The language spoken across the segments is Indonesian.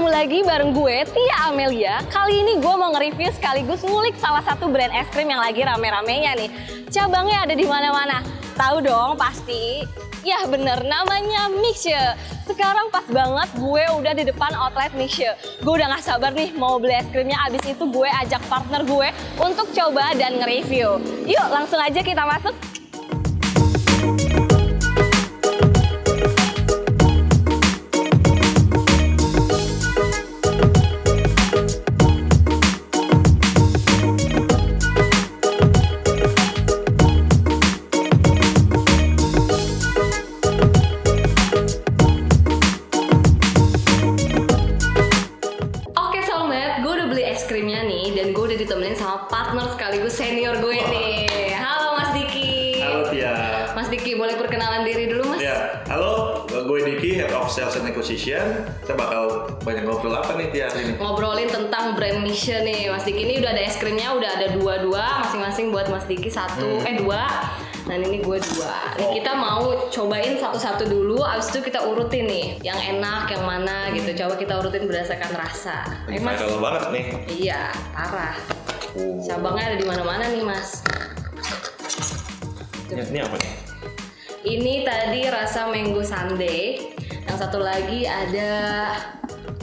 ketemu lagi bareng gue, Tia Amelia. Kali ini gue mau nge-review sekaligus ngulik salah satu brand es krim yang lagi rame-ramenya nih. Cabangnya ada di mana-mana. Tahu dong pasti. Ya bener, namanya Mixue. Sekarang pas banget gue udah di depan outlet Mixue. Gue udah gak sabar nih mau beli es krimnya. Abis itu gue ajak partner gue untuk coba dan nge-review. Yuk langsung aja kita masuk. Ditemenin sama partner sekaligus senior gue nih. Halo Mas Diki. Halo Tia. Mas Diki, boleh perkenalan diri dulu Mas? Ya, halo, gue Diki, Head of Sales and Acquisition. Kita bakal banyak ngobrol apa nih Tia hari ini? Ngobrolin tentang brand Mixue nih. Mas Diki ini udah ada es krimnya, udah ada dua masing-masing buat Mas Diki dua. Dan ini gue dua. Nih kita mau cobain satu-satu dulu, abis itu kita urutin nih yang enak, yang mana gitu. Coba kita urutin berdasarkan rasa. Viral banget nih. Iya, parah. Cabangnya ada di mana-mana nih Mas. Ini apa nih? Ini tadi rasa mango sundae. Yang satu lagi ada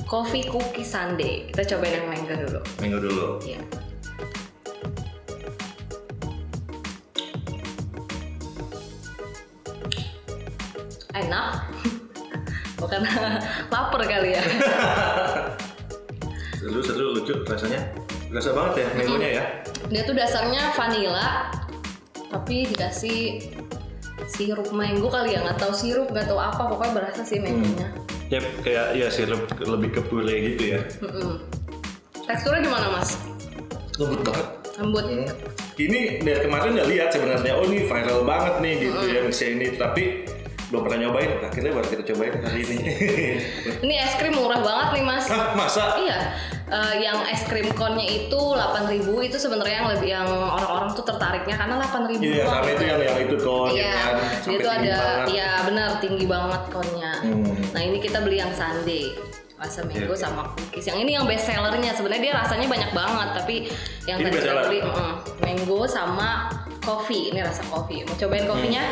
coffee cookie sundae. Kita cobain yang mango dulu. Mango dulu. Iya. Enak. Bukan lapar kali ya. Seru, lucu rasanya. Rasa banget ya mangonya ya. Dia tuh dasarnya vanilla, tapi dikasih sirup mango kali ya, nggak tahu sirup, nggak tahu apa, pokoknya berasa sih mangonya. Ya kayak ya sirup lebih ke puree gitu ya. Teksturnya gimana Mas? Lembut banget. Lembut. Ini dari kemarin udah lihat sebenarnya, oh ini viral banget nih gitu ya Mixue ini, tapi belum pernah nyobain. Akhirnya baru kita cobain hari ini. Ini es krim murah banget nih Mas. Hah, masa? Iya. Yang es krim konnya itu 8.000, itu sebenarnya yang orang-orang tuh tertariknya karena 8.000. Iya, sama itu yang itu kon. Iya, kan, dia tuh ada, iya benar tinggi banget konnya. Nah ini kita beli yang sundae, rasa mango sama cookies. Yang ini yang best sellernya, sebenarnya dia rasanya banyak banget, tapi yang ini tadi kita beli mango sama coffee. Ini rasa coffee. Mau cobain kopinya?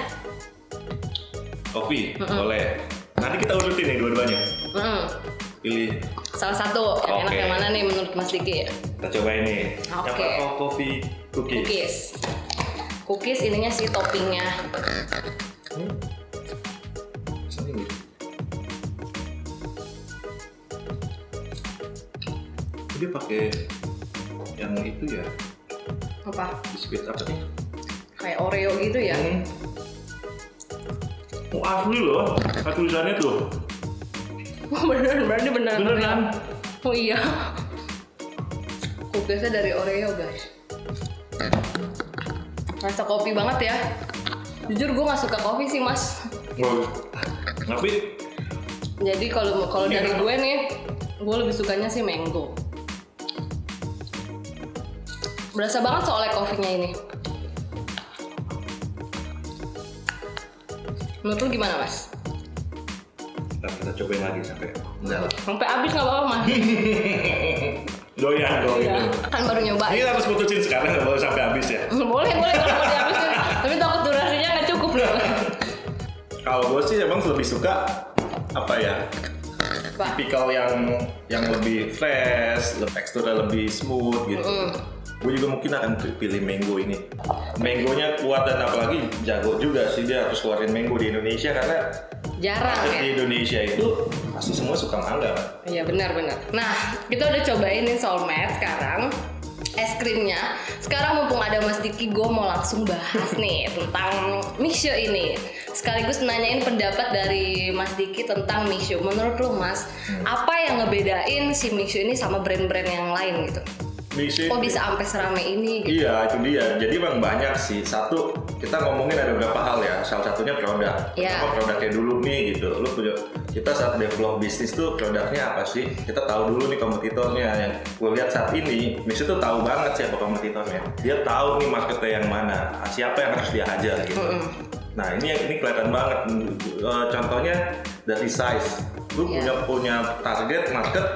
Kopi, boleh. Nanti kita urutin nih dua-duanya. Pilih salah satu yang enak yang mana nih menurut Mas Diki ya? Kita cobain nih. Oke. Yang coffee cookies. Cookies ininya sih toppingnya. Dia pakai yang itu ya? Apa? Biskuit apa nih? Kayak Oreo gitu ya? Oh asli loh, tulisannya tuh. Oh beneran, berarti beneran. Beneran. Oh iya. Cookiesnya dari Oreo guys. Rasa kopi banget ya. Jujur gue gak suka kopi sih Mas. Oh, tapi jadi kalau dari gue nih, gue lebih sukanya sih mango. Berasa banget soalnya kopinya ini. Menurut lu gimana Mas? kita cobain lagi sampai habis nggak apa-apa Mas. doyan Kan baru nyoba. Ini harus putusin sekarang, nggak boleh sampai habis ya? Boleh kalau mau dihabisin, tapi takut durasinya nggak cukup loh. Kalau gue sih emang lebih suka apa ya? Tipikal yang lebih fresh, teksturnya lebih smooth gitu. Gue juga mungkin akan pilih mango ini. Mangonya kuat dan apalagi jago juga sih dia harus keluarin mango di Indonesia karena jarang ya. Di Indonesia itu pasti semua suka mangga. Iya benar-benar. Nah kita udah cobain nih Soulmate sekarang es krimnya. Sekarang mumpung ada Mas Diki, gue mau langsung bahas nih tentang Mixue ini. Sekaligus nanyain pendapat dari Mas Diki tentang Mixue. Menurut lo Mas, apa yang ngebedain si Mixue ini sama brand-brand yang lain gitu? Mixue kok bisa sampai serame ini gitu? Iya itu dia, jadi memang banyak sih. Satu, kita ngomongin ada beberapa hal ya. Salah satunya produk. Apa produknya dulu nih gitu. Kita saat develop bisnis tuh produknya apa sih? Kita tahu dulu nih kompetitornya. Yang gue lihat saat ini, Mixue tuh tahu banget siapa kompetitornya. Dia tahu nih marketnya yang mana, siapa yang harus dia hajar gitu. Nah ini kelihatan banget. Contohnya dari size. Lu punya target market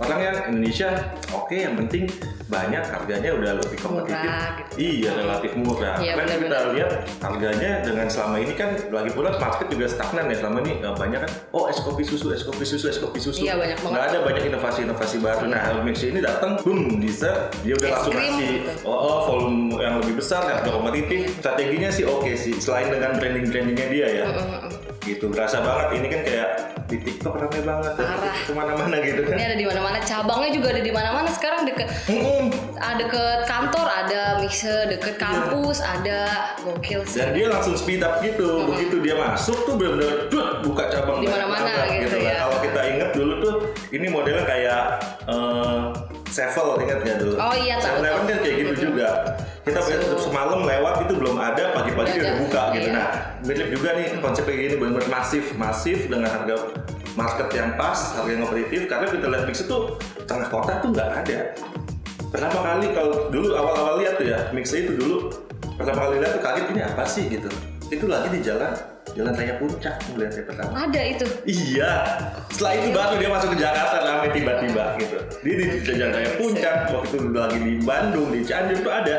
orang yang Indonesia oke, yang penting banyak, harganya udah lebih kompetitif. Murah, gitu. Iya, relatif murah. Iya, Karena kita lihat harganya dengan selama ini kan lagi pula market juga stagnan ya selama ini, banyak kan. Oh, es kopi susu. Iya, banyak banget. Nggak ada banyak inovasi baru. Nah, Helmix ini datang, boom, bisa dia udah langsung kasih gitu. volume yang lebih besar, harga kompetitif. Strateginya sih oke sih, selain dengan brandingnya dia ya. Gitu, berasa banget ini kan kayak di TikTok ramai banget, kemana-mana gitu kan. Ini ada di mana-mana, cabangnya juga ada di mana-mana sekarang, deket deket kantor ada, mixer deket kampus ada, gokil sih. Dan dia langsung speed up gitu, begitu dia masuk tuh benar-benar buka cabang di mana-mana gitu ya. Kalau kita ingat dulu tuh ini modelnya kayak Sevel, ingat nggak dulu? Oh iya, tahu. Sevel kan kayak gitu juga. Kita semalam lewat itu belum ada, pagi-pagi dia udah buka gitu. Nah, mirip juga nih konsepnya gini, benar-benar masif dengan harga market yang pas, harga yang kompetitif. Karena kita lihat Mix itu tengah kota tuh nggak ada. Pertama kali kalau dulu awal-awal lihat tuh ya, Mix itu dulu pertama kali lihat tuh kaget, ini apa sih gitu. Itu lagi di jalan raya Puncak melihatnya pertama. Ada itu? Iya. Setelah itu baru dia masuk ke Jakarta ramai tiba-tiba gitu. Dia di jalan raya Puncak, waktu itu lagi di Bandung, di Cianjur tuh ada.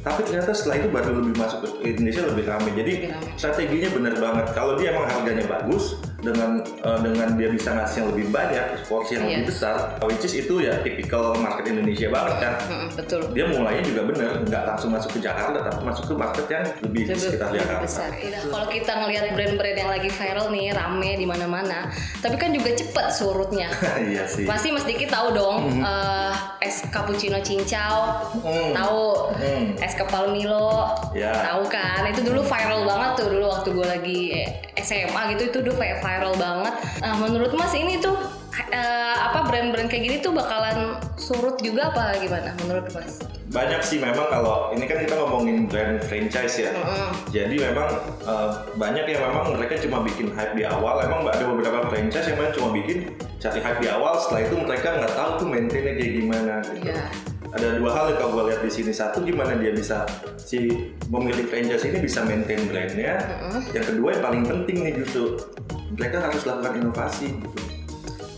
Tapi ternyata setelah itu baru lebih masuk ke Indonesia lebih ramai. Jadi strateginya benar banget. Kalau dia emang harganya bagus, dengan dia bisa ngasih yang lebih banyak, porsi yang lebih besar, which is itu ya tipikal market Indonesia banget kan. Betul. Dia mulainya juga benar, nggak langsung masuk ke Jakarta, tapi masuk ke market yang lebih sekitar Jakarta. Besar. Kalau kita ngelihat brand-brand yang lagi viral nih, rame di mana-mana, tapi kan juga cepet surutnya. Iya sih. Pasti Mas Diki tahu dong, es cappuccino cincau, tahu, es kepal Milo, tahu kan? Itu dulu viral banget tuh dulu waktu gue lagi SMA gitu, itu dulu kayak viral banget. Nah, menurut Mas ini tuh brand-brand kayak gini tuh bakalan surut juga apa gimana menurut Mas? Banyak sih memang, kalau ini kan kita ngomongin brand franchise ya. Jadi memang banyak yang memang mereka cuma bikin hype di awal. Emang ada beberapa franchise yang memang cuma bikin cari hype di awal, setelah itu mereka nggak tahu tuh maintainnya kayak gimana gitu. Ada dua hal yang kalau gue lihat di sini. Satu, gimana dia bisa, si pemilik franchise ini bisa maintain brandnya. Yang kedua yang paling penting nih justru, mereka harus lakukan inovasi gitu.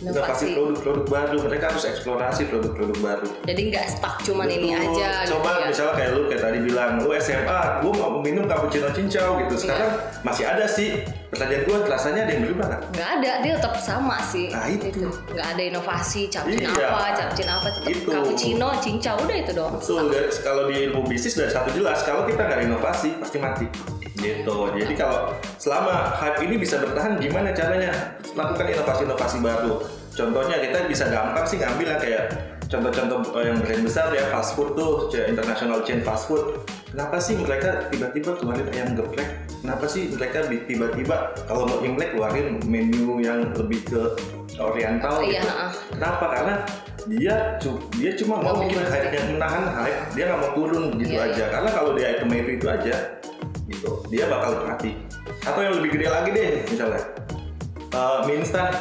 Inovasi produk-produk baru, mereka harus eksplorasi produk-produk baru. Jadi nggak stuck cuman ini aja. Coba gitu ya. Misalnya kayak lu kayak tadi bilang, lu SMA, gue mau minum cappuccino cincau gitu. Sekarang masih ada sih. Pertanyaan gue, rasanya ada yang berubah nggak? Nggak ada, dia tetap sama sih. Nah itu. Nggak ada inovasi, cappuccino apa, tetap cappuccino cincau, udah itu doang. Betul, kalau di ilmu bisnis udah satu jelas, kalau kita nggak ada inovasi pasti mati. Gitu. Jadi kalau selama hype ini bisa bertahan, gimana caranya? Lakukan inovasi-inovasi baru. Contohnya kita bisa gampang sih ngambil yang kayak contoh-contoh yang brand besar ya, fast food tuh, international chain fast food. Kenapa sih mereka tiba-tiba keluarin ayam geprek? Kenapa sih mereka tiba-tiba kalau mau Imlek keluarin menu yang lebih ke oriental gitu? Kenapa? Karena dia cuma mau bikin hype yang menahan hype, dia nggak mau turun gitu aja. Karena kalau dia item itu aja, gitu, dia bakal mati. Atau yang lebih gede lagi deh, misalnya mie instan.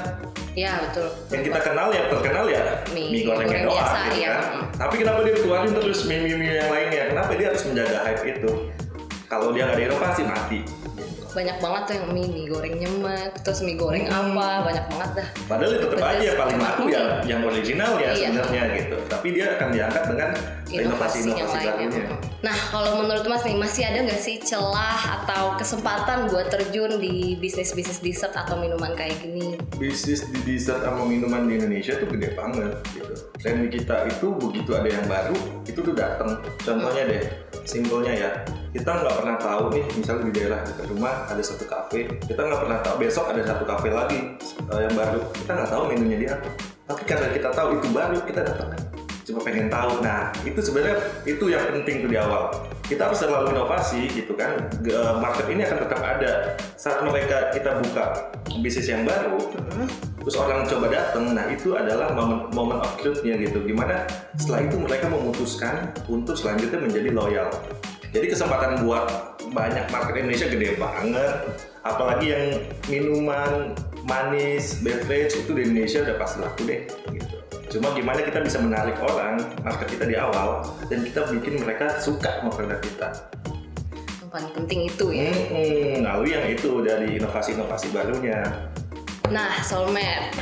Iya betul. Yang kita kenal ya, terkenal ya mie gorengnya doang biasa, gitu kan. Tapi kenapa dia keluarin terus mie yang lainnya? Kenapa dia harus menjaga hype itu? Kalau dia nggak ada inovasi mati. Banyak banget tuh yang mie goreng nyemek, terus mie goreng apa, banyak banget dah. Padahal itu tetap aja paling laku ya yang original ya sebenarnya gitu. Tapi dia akan diangkat dengan inovasi-inovasi barunya. Nah, kalau menurut Mas nih, masih ada nggak sih celah atau kesempatan buat terjun di bisnis-bisnis dessert atau minuman kayak gini? Bisnis di dessert sama minuman di Indonesia tuh gede banget gitu. Tren kita itu begitu ada yang baru, itu tuh datang. Contohnya deh, simpelnya ya, kita nggak pernah tahu nih, misalnya di daerah dekat rumah ada satu kafe, kita nggak pernah tahu besok ada satu kafe lagi yang baru, kita nggak tahu menunya dia apa. Tapi karena kita tahu itu baru, kita datang kan, cuma pengen tahu. Nah itu sebenarnya itu yang penting tuh di awal. Kita harus selalu inovasi gitu kan. Market ini akan tetap ada saat kita buka bisnis yang baru. Terus orang coba datang, nah itu adalah moment of truth-nya gitu. Gimana setelah itu mereka memutuskan untuk selanjutnya menjadi loyal. Jadi kesempatan buat banyak market Indonesia gede banget. Apalagi yang minuman manis, beverage itu di Indonesia udah pasti laku deh gitu. Cuma gimana kita bisa menarik orang, market kita di awal, dan kita bikin mereka suka sama produk kita. Yang paling penting itu ya. Lalu yang itu dari inovasi-inovasi barunya. Nah, Soulmate,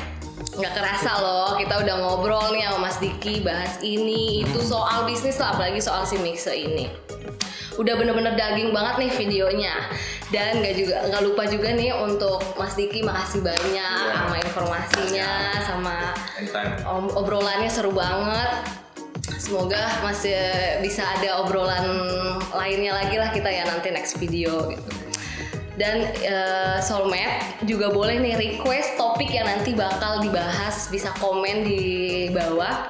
Nggak kerasa loh, kita udah ngobrol nih sama Mas Diki, bahas ini, itu soal bisnis lah, apalagi soal si Mixe ini. Udah bener-bener daging banget nih videonya. Dan nggak lupa juga nih untuk Mas Diki, makasih banyak sama informasinya, sama obrolannya seru banget. Semoga masih bisa ada obrolan lainnya lagi lah kita ya nanti next video gitu. Dan Soulmate juga boleh nih request topik yang nanti bakal dibahas, bisa komen di bawah.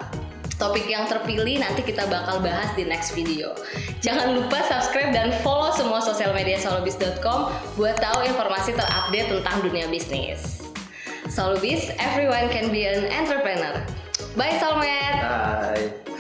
Topik yang terpilih nanti kita bakal bahas di next video. Jangan lupa subscribe dan follow semua sosial media soulobis.com buat tahu informasi terupdate tentang dunia bisnis. Soulobis, everyone can be an entrepreneur. Bye Soulmate. Bye.